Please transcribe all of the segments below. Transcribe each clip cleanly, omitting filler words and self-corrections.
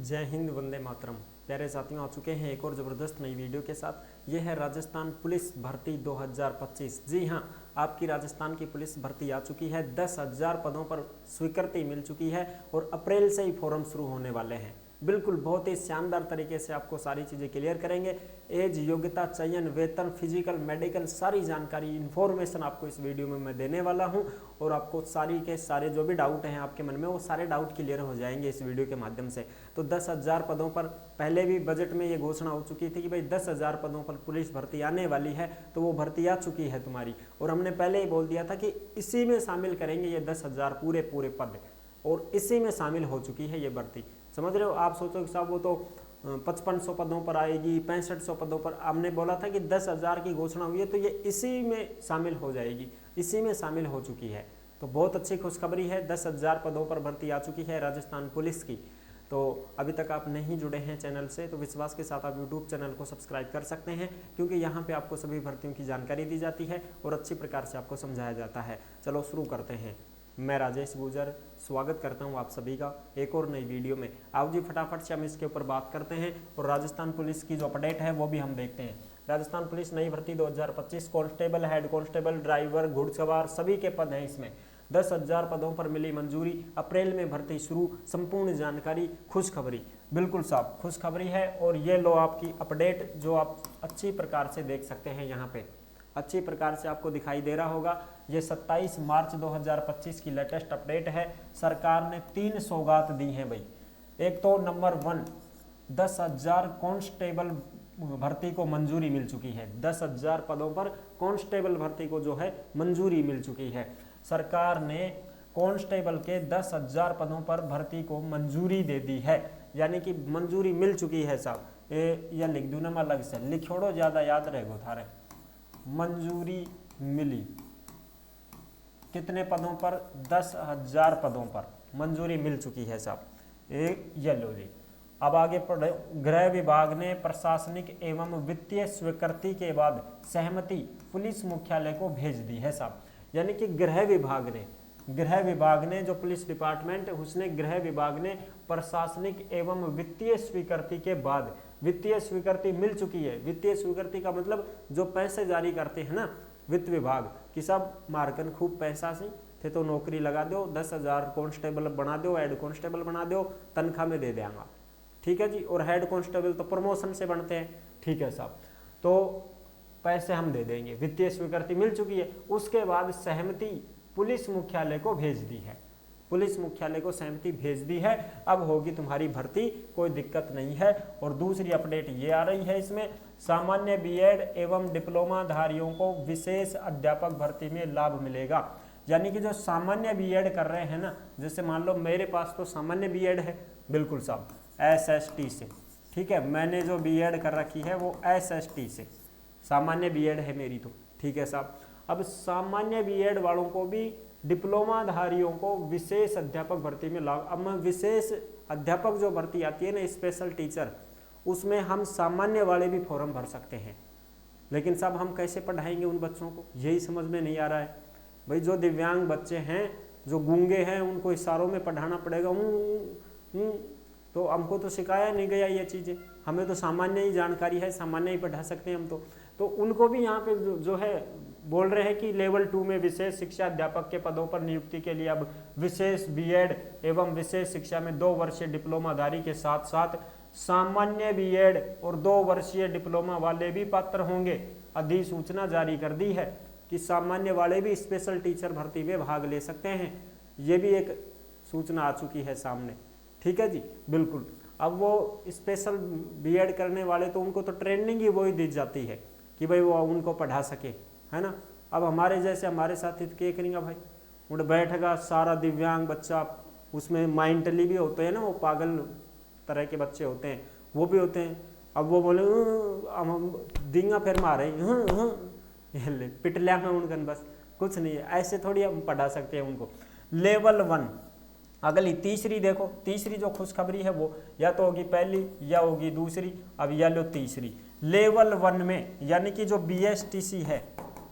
जय हिंद, वंदे मातरम। प्यारे साथियों, आ चुके हैं एक और ज़बरदस्त नई वीडियो के साथ। ये है राजस्थान पुलिस भर्ती 2025। जी हाँ, आपकी राजस्थान की पुलिस भर्ती आ चुकी है। 10,000 पदों पर स्वीकृति मिल चुकी है और अप्रैल से ही फॉर्म शुरू होने वाले हैं। बिल्कुल बहुत ही शानदार तरीके से आपको सारी चीज़ें क्लियर करेंगे। एज, योग्यता, चयन, वेतन, फिजिकल, मेडिकल, सारी जानकारी, इन्फॉर्मेशन आपको इस वीडियो में मैं देने वाला हूं और आपको सारी के सारे जो भी डाउट हैं आपके मन में, वो सारे डाउट क्लियर हो जाएंगे इस वीडियो के माध्यम से। तो 10,000 पदों पर पहले भी बजट में ये घोषणा हो चुकी थी कि भाई 10,000 पदों पर पुलिस भर्ती आने वाली है, तो वो भर्ती आ चुकी है तुम्हारी। और हमने पहले ही बोल दिया था कि इसी में शामिल करेंगे ये 10,000 पूरे पद, और इसी में शामिल हो चुकी है ये भर्ती। समझ रहे हो? आप सोचो कि साहब वो तो 5500 पदों पर आएगी, 6500 पदों पर। हमने बोला था कि 10,000 की घोषणा हुई है तो ये इसी में शामिल हो जाएगी, इसी में शामिल हो चुकी है। तो बहुत अच्छी खुशखबरी है, 10,000 पदों पर भर्ती आ चुकी है राजस्थान पुलिस की। तो अभी तक आप नहीं जुड़े हैं चैनल से तो विश्वास के साथ आप यूट्यूब चैनल को सब्सक्राइब कर सकते हैं, क्योंकि यहाँ पे आपको सभी भर्तियों की जानकारी दी जाती है और अच्छी प्रकार से आपको समझाया जाता है। चलो शुरू करते हैं। मैं राजेश गुजर स्वागत करता हूं आप सभी का एक और नई वीडियो में। आओ जी फटाफट से हम इसके ऊपर बात करते हैं और राजस्थान पुलिस की जो अपडेट है वो भी हम देखते हैं। राजस्थान पुलिस नई भर्ती 2025, कांस्टेबल, हेड कांस्टेबल, ड्राइवर, घुड़सवार सभी के पद हैं इसमें। 10,000 पदों पर मिली मंजूरी, अप्रैल में भर्ती शुरू। संपूर्ण जानकारी, खुशखबरी, बिल्कुल साफ खुशखबरी है। और ये लो आपकी अपडेट जो आप अच्छी प्रकार से देख सकते हैं, यहाँ पे अच्छी प्रकार से आपको दिखाई दे रहा होगा। ये 27 मार्च 2025 की लेटेस्ट अपडेट है। सरकार ने 3 सौगात दी हैं भाई। एक तो नंबर 1, 10,000 कांस्टेबल भर्ती को मंजूरी मिल चुकी है। 10,000 पदों पर कांस्टेबल भर्ती को जो है मंजूरी मिल चुकी है। सरकार ने कांस्टेबल के 10,000 पदों पर भर्ती को मंजूरी दे दी है, यानी कि मंजूरी मिल चुकी है साहब। या लिख दूं ना मैं अलग से, लिखोड़ो ज्यादा याद रहेगा थारे। मंजूरी मिली कितने पदों पर? 10,000 पदों पर मंजूरी मिल चुकी है साहब। ये लो जी। अब आगे पढ़े। गृह विभाग ने प्रशासनिक एवं वित्तीय स्वीकृति के बाद सहमति पुलिस मुख्यालय को भेज दी है साहब। यानी कि गृह विभाग ने जो पुलिस डिपार्टमेंट है उसने, गृह विभाग ने प्रशासनिक एवं वित्तीय स्वीकृति के बाद, वित्तीय स्वीकृति मिल चुकी है। वित्तीय स्वीकृति का मतलब जो पैसे जारी करते हैं ना वित्त विभाग कि सब मार्कन खूब पैसा से थे तो नौकरी लगा दो, 10,000 कांस्टेबल बना दो, हेड कांस्टेबल बना दो, तनख्वाह में दे देंगे। ठीक है जी। और हेड कांस्टेबल तो प्रमोशन से बनते हैं। ठीक है साहब, तो पैसे हम दे देंगे। वित्तीय स्वीकृति मिल चुकी है। उसके बाद सहमति पुलिस मुख्यालय को भेज दी है। पुलिस मुख्यालय को सहमति भेज दी है। अब होगी तुम्हारी भर्ती, कोई दिक्कत नहीं है। और दूसरी अपडेट ये आ रही है इसमें, सामान्य बीएड एवं डिप्लोमा धारियों को विशेष अध्यापक भर्ती में लाभ मिलेगा। यानी कि जो सामान्य बीएड कर रहे हैं ना, जैसे मान लो मेरे पास तो सामान्य बीएड है, बिल्कुल साहब, एसएसटी से। ठीक है, मैंने जो बीएड कर रखी है वो एसएसटी से, सामान्य बीएड है मेरी तो। ठीक है साहब। अब सामान्य बीएड वालों को भी, डिप्लोमा धारियों को विशेष अध्यापक भर्ती में लाभ। अब मैं विशेष अध्यापक जो भर्ती आती है ना, स्पेशल टीचर, उसमें हम सामान्य वाले भी फॉर्म भर सकते हैं। लेकिन साहब हम कैसे पढ़ाएंगे उन बच्चों को, यही समझ में नहीं आ रहा है भाई। जो दिव्यांग बच्चे हैं, जो गूंगे हैं, उनको इशारों में पढ़ाना पड़ेगा। तो हमको तो सिखाया नहीं गया ये चीज़ें, हमें तो सामान्य ही जानकारी है, सामान्य ही पढ़ा सकते हैं हम तो उनको भी यहाँ पे जो है बोल रहे हैं कि लेवल 2 में विशेष शिक्षा अध्यापक के पदों पर नियुक्ति के लिए अब विशेष बीएड एवं विशेष शिक्षा में 2 वर्षीय डिप्लोमाधारी के साथ साथ सामान्य बीएड और 2 वर्षीय डिप्लोमा वाले भी पात्र होंगे। अधिसूचना जारी कर दी है कि सामान्य वाले भी स्पेशल टीचर भर्ती में भाग ले सकते हैं। ये भी एक सूचना आ चुकी है सामने। ठीक है जी, बिल्कुल। अब वो स्पेशल बीएड करने वाले तो उनको तो ट्रेनिंग ही वही दी जाती है कि भाई वो उनको पढ़ा सके, है ना। अब हमारे जैसे हमारे साथी क्या करेंगे भाई, उन्हें बैठेगा सारा दिव्यांग बच्चा, उसमें माइंडली भी होते हैं ना, वो पागल तरह के बच्चे होते हैं, वो भी होते हैं। अब वो बोले हम दींगा फिर मारे, पिट लिया मैं उनकन, बस कुछ नहीं है। ऐसे थोड़ी हम पढ़ा सकते हैं उनको। लेवल 1। अगली तीसरी देखो, तीसरी जो खुशखबरी है वो या तो होगी पहली या होगी दूसरी। अब या लो तीसरी। लेवल 1 में, यानी कि जो बीएसटीसी है,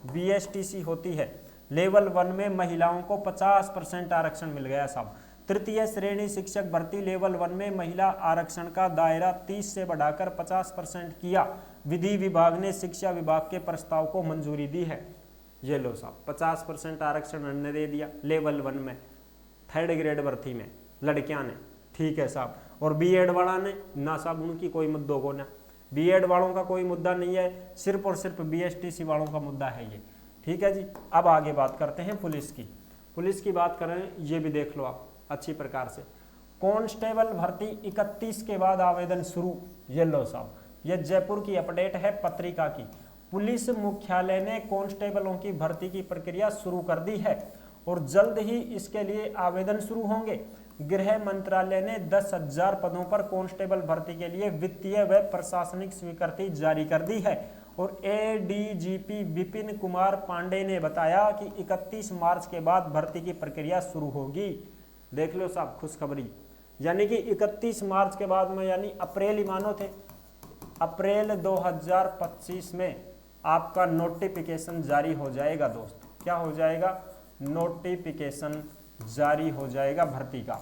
बीएसटीसी होती है, लेवल 1 में महिलाओं को 50% आरक्षण मिल गया साहब। तृतीय श्रेणी शिक्षक भर्ती लेवल 1 में महिला आरक्षण का दायरा 30 से बढ़ाकर 50% किया। विधि विभाग ने शिक्षा विभाग के प्रस्ताव को मंजूरी दी है। ये लो साहब, 50% आरक्षण हमने दे दिया लेवल 1 में, 3rd ग्रेड भर्ती में लड़कियां ने, ठीक है साहब। और बीएड वाला ने ना साहब, उनकी कोई मुद्दों को ना, बीएड वालों का कोई मुद्दा नहीं है, सिर्फ और सिर्फ बीएसटीसी वालों का मुद्दा है ये, ठीक है जी। अब आगे बात करते हैं पुलिस की। पुलिस की बात करें, ये भी देख लो आप अच्छी प्रकार से। कांस्टेबल भर्ती 31 के बाद आवेदन शुरू। ये लो साहब, ये जयपुर की अपडेट है पत्रिका की। पुलिस मुख्यालय ने कांस्टेबलों की भर्ती की प्रक्रिया शुरू कर दी है और जल्द ही इसके लिए आवेदन शुरू होंगे। गृह मंत्रालय ने 10,000 पदों पर कांस्टेबल भर्ती के लिए वित्तीय व प्रशासनिक स्वीकृति जारी कर दी है। और एडीजीपी विपिन कुमार पांडे ने बताया कि 31 मार्च के बाद भर्ती की प्रक्रिया शुरू होगी। देख लो साहब खुशखबरी, यानी कि 31 मार्च के बाद में, यानी अप्रैल ही मानो थे, अप्रैल 2025 में आपका नोटिफिकेशन जारी हो जाएगा दोस्त। क्या हो जाएगा? नोटिफिकेशन जारी हो जाएगा भर्ती का।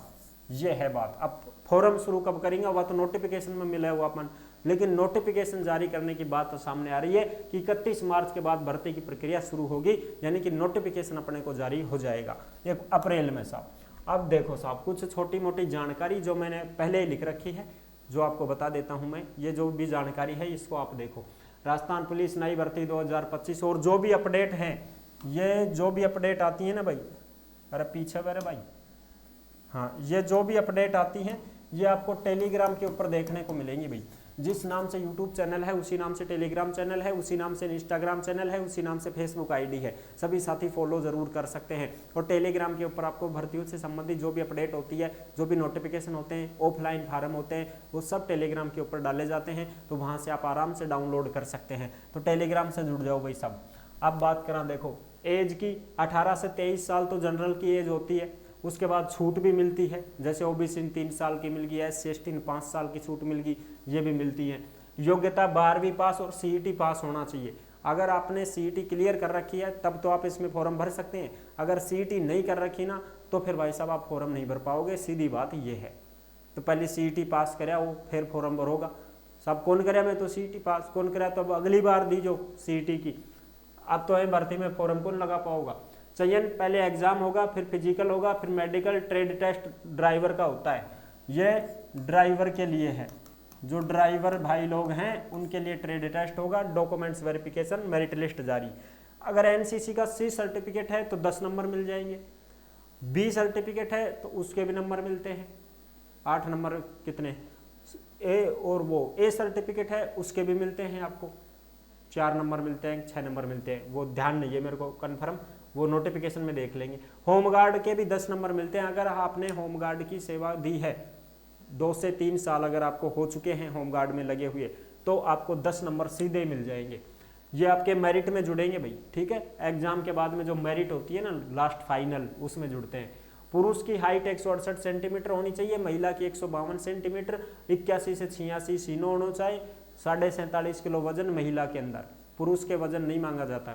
ये है बात। अब फॉर्म शुरू कब करेंगे वह तो नोटिफिकेशन में मिला हुआ अपन, लेकिन नोटिफिकेशन जारी करने की बात तो सामने आ रही है कि 31 मार्च के बाद भर्ती की प्रक्रिया शुरू होगी, यानी कि नोटिफिकेशन अपने को जारी हो जाएगा ये अप्रैल में साहब। अब देखो साहब, कुछ छोटी मोटी जानकारी जो मैंने पहले ही लिख रखी है, जो आपको बता देता हूं मैं। ये जो भी जानकारी है इसको आप देखो। राजस्थान पुलिस नई भर्ती 2025 और जो भी अपडेट हैं, ये जो भी अपडेट आती है ना भाई, अरे पीछे मेरे भाई, हाँ, ये जो भी अपडेट आती हैं ये आपको टेलीग्राम के ऊपर देखने को मिलेंगी भाई। जिस नाम से यूट्यूब चैनल है उसी नाम से टेलीग्राम चैनल है, उसी नाम से इंस्टाग्राम चैनल है, उसी नाम से फेसबुक आईडी है। सभी साथी फॉलो जरूर कर सकते हैं। और टेलीग्राम के ऊपर आपको भर्तियों से संबंधित जो भी अपडेट होती है, जो भी नोटिफिकेशन होते हैं, ऑफलाइन फार्म होते हैं, वो सब टेलीग्राम के ऊपर डाले जाते हैं, तो वहाँ से आप आराम से डाउनलोड कर सकते हैं। तो टेलीग्राम से जुड़ जाओ भाई सब। अब बात करें, देखो एज की 18 से 23 साल तो जनरल की एज होती है, उसके बाद छूट भी मिलती है। जैसे ओबीसी 3 साल की मिल गई है, SC/ST 5 साल की छूट मिल गई, ये भी मिलती है। योग्यता 12वीं पास और CET पास होना चाहिए। अगर आपने CET क्लियर कर रखी है तब तो आप इसमें फॉर्म भर सकते हैं। अगर CET नहीं कर रखी ना तो फिर भाई साहब आप फॉर्म नहीं भर पाओगे, सीधी बात ये है। तो पहले CET पास कराया वो फिर फॉर्म भरोगा। सब कौन करे, मैं तो CET पास, कौन कराया तो अब अगली बार दीजो CET की। अब तो भर्ती में फॉर्म कौन लगा पाओगा। चयन पहले एग्जाम होगा, फिर फिजिकल होगा, फिर मेडिकल, ट्रेड टेस्ट ड्राइवर का होता है। ये ड्राइवर के लिए है, जो ड्राइवर भाई लोग हैं उनके लिए ट्रेड टेस्ट होगा, डॉक्यूमेंट्स वेरिफिकेशन, मेरिट लिस्ट जारी। अगर NCC का C सर्टिफिकेट है तो 10 नंबर मिल जाएंगे, B सर्टिफिकेट है तो उसके भी नंबर मिलते हैं, 8 नंबर कितने, और वो A सर्टिफिकेट है उसके भी मिलते हैं आपको 4 नंबर मिलते हैं, 6 नंबर मिलते हैं, वो ध्यान नहीं है मेरे को कन्फर्म, वो नोटिफिकेशन में देख लेंगे। होमगार्ड के भी 10 नंबर मिलते हैं। अगर आपने होमगार्ड की सेवा दी है, 2 से 3 साल अगर आपको हो चुके हैं होमगार्ड में लगे हुए, तो आपको 10 नंबर सीधे मिल जाएंगे। ये आपके मेरिट में जुड़ेंगे भाई, ठीक है। एग्जाम के बाद में जो मेरिट होती है ना, लास्ट फाइनल, उसमें जुड़ते हैं। पुरुष की हाइट 168 सेंटीमीटर होनी चाहिए, महिला की 152 सेंटीमीटर, 81 से 86 सीनो होना चाहिए, 47.5 किलो वजन महिला के अंदर। पुरुष के वजन नहीं मांगा जाता,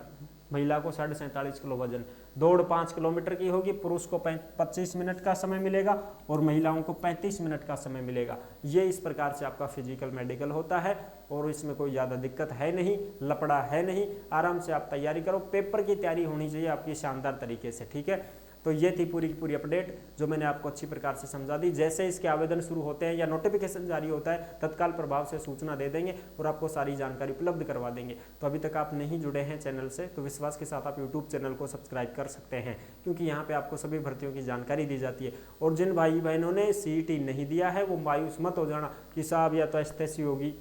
महिला को 47.5 किलो वजन। दौड़ 5 किलोमीटर की होगी, पुरुष को 25 मिनट का समय मिलेगा और महिलाओं को 35 मिनट का समय मिलेगा। ये इस प्रकार से आपका फिजिकल मेडिकल होता है और इसमें कोई ज़्यादा दिक्कत है नहीं, लपड़ा है नहीं। आराम से आप तैयारी करो, पेपर की तैयारी होनी चाहिए आपकी शानदार तरीके से, ठीक है। तो ये थी पूरी की पूरी अपडेट जो मैंने आपको अच्छी प्रकार से समझा दी। जैसे इसके आवेदन शुरू होते हैं या नोटिफिकेशन जारी होता है, तत्काल प्रभाव से सूचना दे देंगे और आपको सारी जानकारी उपलब्ध करवा देंगे। तो अभी तक आप नहीं जुड़े हैं चैनल से तो विश्वास के साथ आप यूट्यूब चैनल को सब्सक्राइब कर सकते हैं, क्योंकि यहाँ पे आपको सभी भर्तियों की जानकारी दी जाती है। और जिन भाई बहनों ने CET नहीं दिया है वो मायूस मत हो जाना कि साहब या तो STC होगी,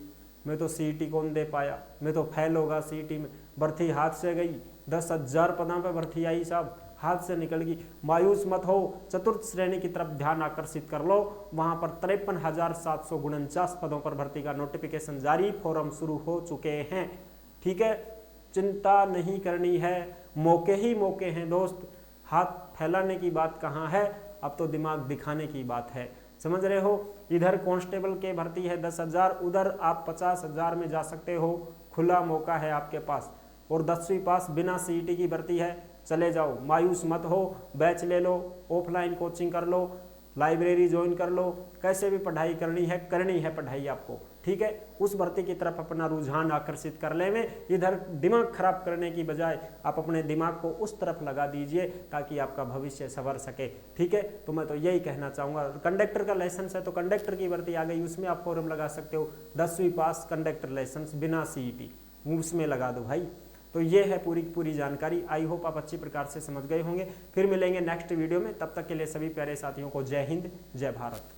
मैं तो CET कौन दे पाया, मैं तो फेल होगा CET में, भर्ती हाथ से गई, 10,000 पदों पर भर्ती आई साहब, हाथ से निकल गई। मायूस मत हो, चतुर्थ श्रेणी की तरफ ध्यान आकर्षित कर लो। वहां पर 53,749 पदों पर भर्ती का नोटिफिकेशन जारी, फॉर्म शुरू हो चुके हैं, ठीक है। चिंता नहीं करनी है, मौके ही मौके हैं दोस्त। हाथ फैलाने की बात कहाँ है, अब तो दिमाग दिखाने की बात है, समझ रहे हो। इधर कांस्टेबल के भर्ती है 10,000, उधर आप 50,000 में जा सकते हो, खुला मौका है आपके पास। और 10वीं पास बिना CET की भर्ती है, चले जाओ, मायूस मत हो, बैच ले लो, ऑफलाइन कोचिंग कर लो, लाइब्रेरी ज्वाइन कर लो, कैसे भी पढ़ाई करनी है पढ़ाई आपको, ठीक है। उस भर्ती की तरफ अपना रुझान आकर्षित कर ले में, इधर दिमाग खराब करने की बजाय आप अपने दिमाग को उस तरफ लगा दीजिए ताकि आपका भविष्य संवर सके, ठीक है। तो मैं तो यही कहना चाहूँगा। कंडक्टर का लाइसेंस है तो कंडक्टर की भर्ती आ गई, उसमें आप फॉर्म लगा सकते हो, 10वीं पास कंडक्टर लाइसेंस बिना CET, उसमें लगा दो भाई। तो ये है पूरी जानकारी। आई होप आप अच्छी प्रकार से समझ गए होंगे। फिर मिलेंगे नेक्स्ट वीडियो में, तब तक के लिए सभी प्यारे साथियों को जय हिंद, जय भारत।